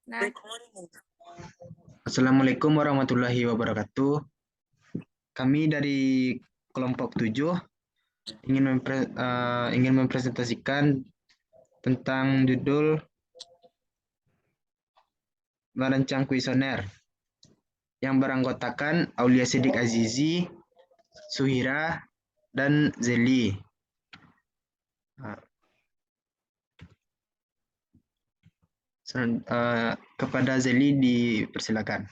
Nah, Assalamualaikum warahmatullahi wabarakatuh. Kami dari kelompok 7 ingin mempresentasikan tentang judul merancang kuesioner yang beranggotakan Aulia Sidik Azizi, Suhira, dan Zeli. Kepada Zeli dipersilakan.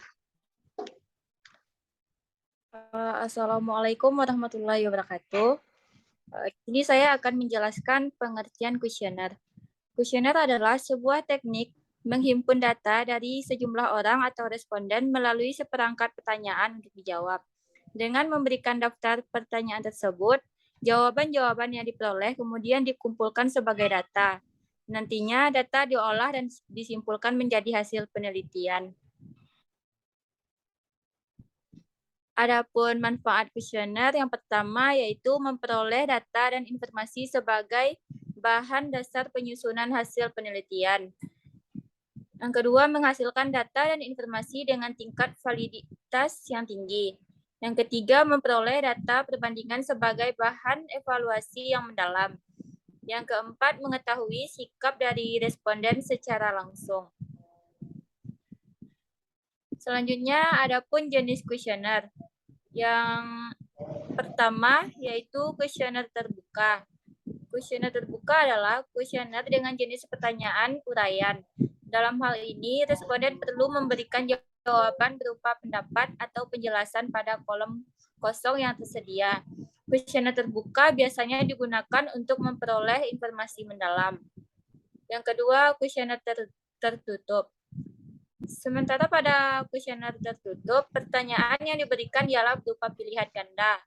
Assalamualaikum warahmatullahi wabarakatuh. Ini saya akan menjelaskan pengertian kuesioner. Kuesioner adalah sebuah teknik menghimpun data dari sejumlah orang atau responden melalui seperangkat pertanyaan untuk dijawab. Dengan memberikan daftar pertanyaan tersebut, jawaban-jawaban yang diperoleh kemudian dikumpulkan sebagai data. Nantinya data diolah dan disimpulkan menjadi hasil penelitian. Adapun manfaat kuesioner yang pertama yaitu memperoleh data dan informasi sebagai bahan dasar penyusunan hasil penelitian. Yang kedua, menghasilkan data dan informasi dengan tingkat validitas yang tinggi. Yang ketiga, memperoleh data perbandingan sebagai bahan evaluasi yang mendalam. Yang keempat, mengetahui sikap dari responden secara langsung. Selanjutnya, adapun jenis kuesioner. Yang pertama yaitu kuesioner terbuka. Kuesioner terbuka adalah kuesioner dengan jenis pertanyaan uraian. Dalam hal ini, responden perlu memberikan jawaban berupa pendapat atau penjelasan pada kolom kosong yang tersedia. Kuesioner terbuka biasanya digunakan untuk memperoleh informasi mendalam. Yang kedua, kuesioner tertutup. Sementara pada kuesioner tertutup, pertanyaan yang diberikan ialah berupa pilihan ganda.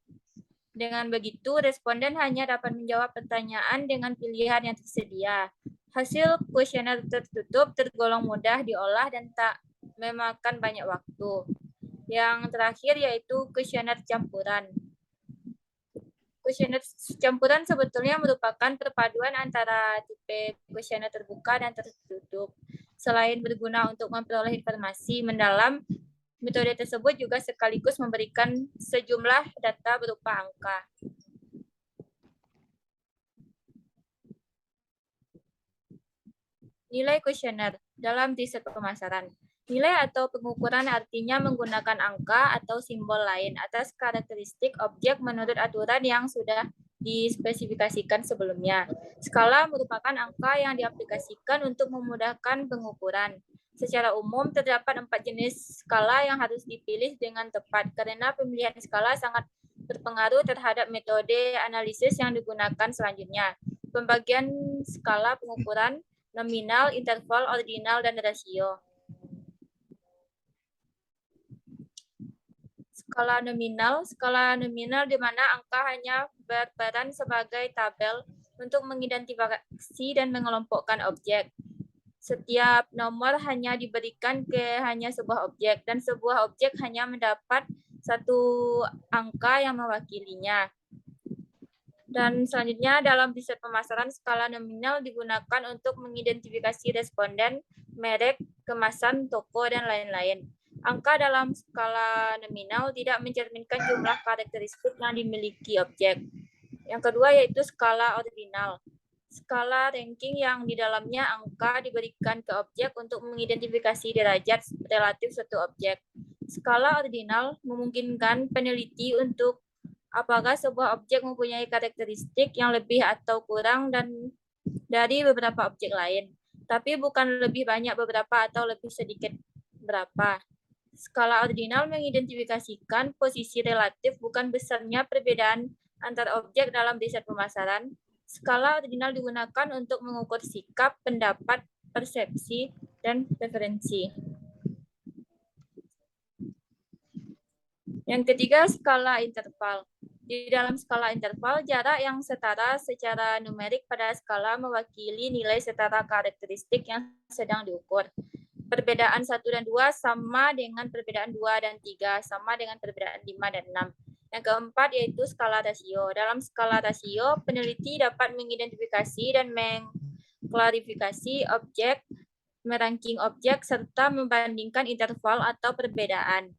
Dengan begitu, responden hanya dapat menjawab pertanyaan dengan pilihan yang tersedia. Hasil kuesioner tertutup tergolong mudah diolah dan tak memakan banyak waktu. Yang terakhir yaitu kuesioner campuran. Kuesioner campuran sebetulnya merupakan perpaduan antara tipe kuesioner terbuka dan tertutup. Selain berguna untuk memperoleh informasi mendalam, metode tersebut juga sekaligus memberikan sejumlah data berupa angka. Nilai kuesioner dalam riset pemasaran. Nilai atau pengukuran artinya menggunakan angka atau simbol lain atas karakteristik objek menurut aturan yang sudah dispesifikasikan sebelumnya. Skala merupakan angka yang diaplikasikan untuk memudahkan pengukuran. Secara umum, terdapat 4 jenis skala yang harus dipilih dengan tepat karena pemilihan skala sangat berpengaruh terhadap metode analisis yang digunakan selanjutnya. Pembagian skala pengukuran nominal, interval, ordinal, dan rasio. Skala nominal di mana angka hanya berperan sebagai tabel untuk mengidentifikasi dan mengelompokkan objek. Setiap nomor hanya diberikan ke hanya sebuah objek dan sebuah objek hanya mendapat satu angka yang mewakilinya. Dan selanjutnya dalam riset pemasaran, skala nominal digunakan untuk mengidentifikasi responden, merek, kemasan, toko, dan lain-lain. Angka dalam skala nominal tidak mencerminkan jumlah karakteristik yang dimiliki objek. Yang kedua yaitu skala ordinal. Skala ranking yang di dalamnya angka diberikan ke objek untuk mengidentifikasi derajat relatif suatu objek. Skala ordinal memungkinkan peneliti untuk apakah sebuah objek mempunyai karakteristik yang lebih atau kurang dan dari beberapa objek lain, tapi bukan lebih banyak beberapa atau lebih sedikit berapa. Skala ordinal mengidentifikasikan posisi relatif bukan besarnya perbedaan antar objek dalam riset pemasaran. Skala ordinal digunakan untuk mengukur sikap, pendapat, persepsi, dan preferensi. Yang ketiga, skala interval. Di dalam skala interval, jarak yang setara secara numerik pada skala mewakili nilai setara karakteristik yang sedang diukur. Perbedaan 1 dan 2 sama dengan perbedaan 2 dan 3, sama dengan perbedaan 5 dan 6. Yang keempat yaitu skala rasio. Dalam skala rasio, peneliti dapat mengidentifikasi dan mengklarifikasi objek meranking objek, serta membandingkan interval atau perbedaan.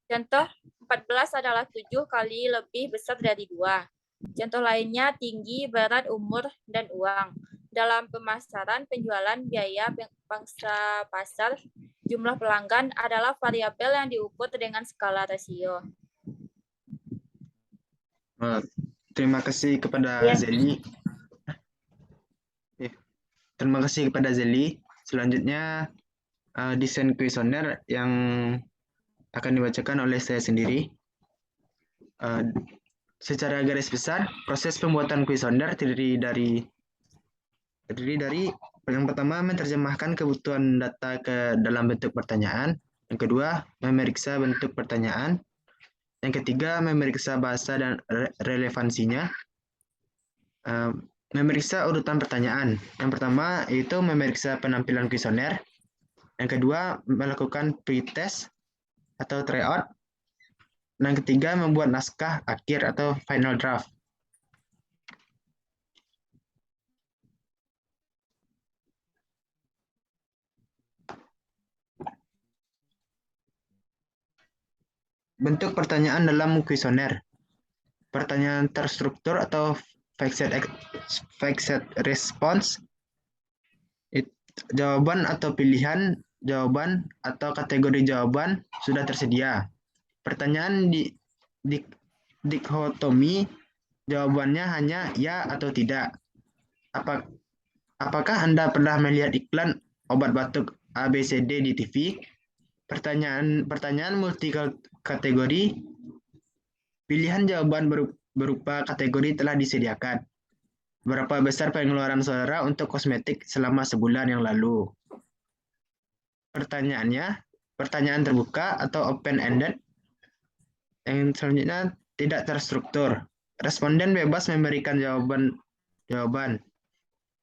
Contoh 14 adalah 7 kali lebih besar dari 2. Contoh lainnya tinggi, berat, umur, dan uang. Dalam pemasaran, penjualan, biaya, pangsa pasar, jumlah pelanggan adalah variabel yang diukur dengan skala rasio. Terima kasih kepada Zeli. Terima kasih kepada Zeli. Selanjutnya desain kuesioner yang akan dibacakan oleh saya sendiri. Secara garis besar, proses pembuatan kuesioner terdiri dari yang pertama menerjemahkan kebutuhan data ke dalam bentuk pertanyaan, yang kedua memeriksa bentuk pertanyaan, yang ketiga memeriksa bahasa dan relevansinya, memeriksa urutan pertanyaan. Yang pertama yaitu memeriksa penampilan kuesioner, yang kedua melakukan pretest atau tryout, dan yang ketiga membuat naskah akhir atau final draft. Bentuk pertanyaan dalam kuesioner. Pertanyaan terstruktur atau fixed response. Jawaban atau pilihan jawaban atau kategori jawaban sudah tersedia. Pertanyaan dikotomi, jawabannya hanya ya atau tidak. Apakah Anda pernah melihat iklan obat batuk ABCD di TV? Pertanyaan multi kategori. Pilihan jawaban berupa kategori telah disediakan. Berapa besar pengeluaran saudara untuk kosmetik selama sebulan yang lalu? Pertanyaannya, pertanyaan terbuka atau open-ended. Yang selanjutnya, tidak terstruktur. Responden bebas memberikan jawaban.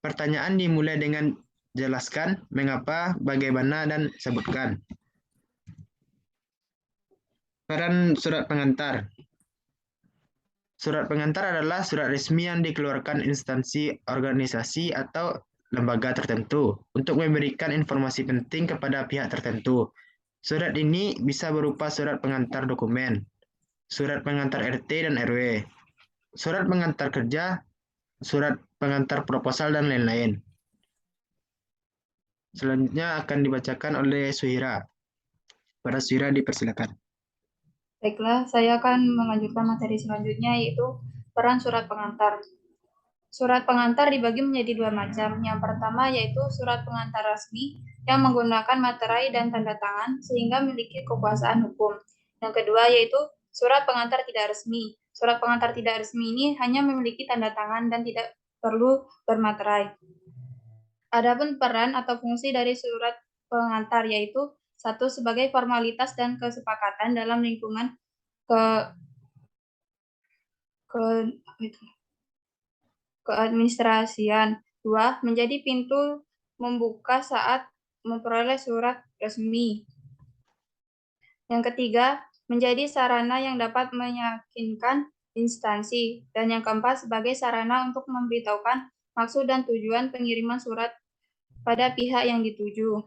Pertanyaan dimulai dengan jelaskan, mengapa, bagaimana, dan sebutkan. Peran surat pengantar. Surat pengantar adalah surat resmi yang dikeluarkan instansi, organisasi, atau lembaga tertentu untuk memberikan informasi penting kepada pihak tertentu. Surat ini bisa berupa surat pengantar dokumen, surat pengantar RT dan RW, surat pengantar kerja, surat pengantar proposal, dan lain-lain. Selanjutnya akan dibacakan oleh Suhira. Para Suhira dipersilakan. Baiklah, saya akan melanjutkan materi selanjutnya, yaitu peran surat pengantar. Surat pengantar dibagi menjadi dua macam. Yang pertama yaitu surat pengantar resmi yang menggunakan materai dan tanda tangan sehingga memiliki kekuasaan hukum. Yang kedua yaitu surat pengantar tidak resmi. Surat pengantar tidak resmi ini hanya memiliki tanda tangan dan tidak perlu bermaterai. Adapun peran atau fungsi dari surat pengantar yaitu satu, sebagai formalitas dan kesepakatan dalam lingkungan keadministrasian. Dua, menjadi pintu membuka saat memperoleh surat resmi. Yang ketiga, menjadi sarana yang dapat meyakinkan instansi. Dan yang keempat, sebagai sarana untuk memberitahukan maksud dan tujuan pengiriman surat pada pihak yang dituju.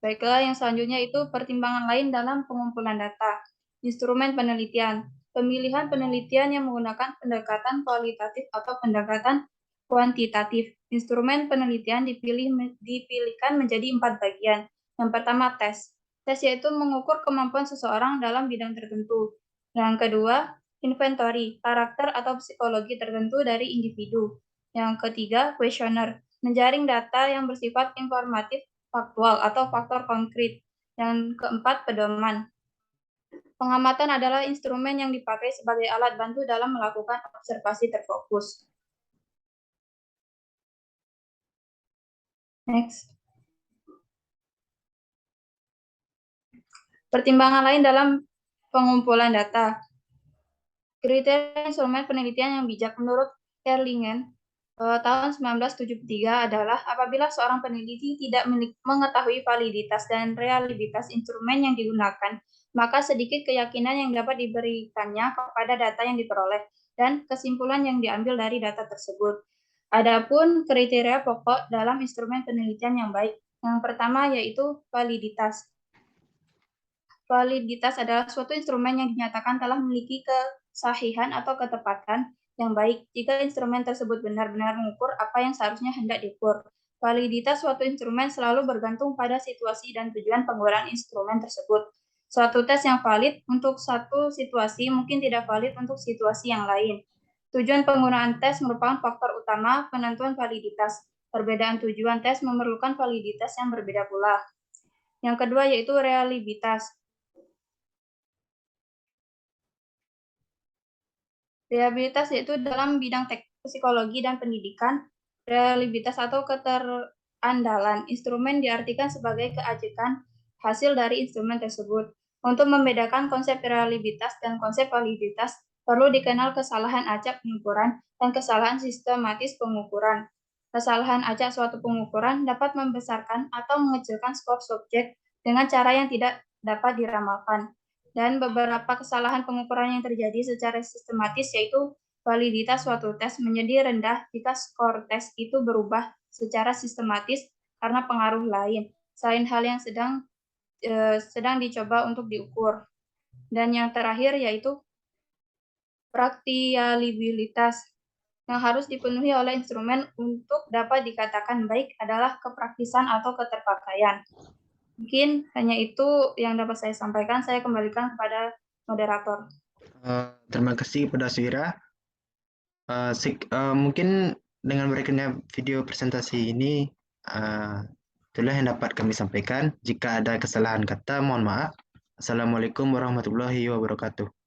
Baiklah, yang selanjutnya itu pertimbangan lain dalam pengumpulan data. Instrumen penelitian. Pemilihan penelitian yang menggunakan pendekatan kualitatif atau pendekatan kuantitatif. Instrumen penelitian dipilihkan menjadi 4 bagian. Yang pertama, tes. Tes yaitu mengukur kemampuan seseorang dalam bidang tertentu. Yang kedua, inventory, karakter atau psikologi tertentu dari individu. Yang ketiga, questionnaire, menjaring data yang bersifat informatif, faktual atau faktor konkret. Yang keempat, pedoman. Pengamatan adalah instrumen yang dipakai sebagai alat bantu dalam melakukan observasi terfokus. Next. Pertimbangan lain dalam pengumpulan data. Kriteria instrumen penelitian yang bijak menurut Erlingen tahun 1973 adalah apabila seorang peneliti tidak mengetahui validitas dan reliabilitas instrumen yang digunakan, maka sedikit keyakinan yang dapat diberikannya kepada data yang diperoleh dan kesimpulan yang diambil dari data tersebut. Adapun kriteria pokok dalam instrumen penelitian yang baik. Yang pertama yaitu validitas. Validitas adalah suatu instrumen yang dinyatakan telah memiliki kesahihan atau ketepatan yang baik jika instrumen tersebut benar-benar mengukur apa yang seharusnya hendak diukur. Validitas suatu instrumen selalu bergantung pada situasi dan tujuan penggunaan instrumen tersebut. Suatu tes yang valid untuk satu situasi mungkin tidak valid untuk situasi yang lain. Tujuan penggunaan tes merupakan faktor utama penentuan validitas. Perbedaan tujuan tes memerlukan validitas yang berbeda pula. Yang kedua yaitu reliabilitas. Reliabilitas yaitu dalam bidang psikologi dan pendidikan, reliabilitas atau keterandalan instrumen diartikan sebagai keajekan hasil dari instrumen tersebut. Untuk membedakan konsep reliabilitas dan konsep validitas, perlu dikenal kesalahan acak pengukuran dan kesalahan sistematis pengukuran. Kesalahan acak suatu pengukuran dapat membesarkan atau mengecilkan skor subjek dengan cara yang tidak dapat diramalkan. Dan beberapa kesalahan pengukuran yang terjadi secara sistematis yaitu validitas suatu tes menjadi rendah jika skor tes itu berubah secara sistematis karena pengaruh lain, selain hal yang sedang dicoba untuk diukur. Dan yang terakhir yaitu praktikabilitas. Yang harus dipenuhi oleh instrumen untuk dapat dikatakan baik adalah kepraktisan atau keterpakaian. Mungkin hanya itu yang dapat saya sampaikan. Saya kembalikan kepada moderator. Terima kasih kepada Suira. Mungkin dengan berakhirnya video presentasi ini, itulah yang dapat kami sampaikan. Jika ada kesalahan kata, mohon maaf. Assalamualaikum warahmatullahi wabarakatuh.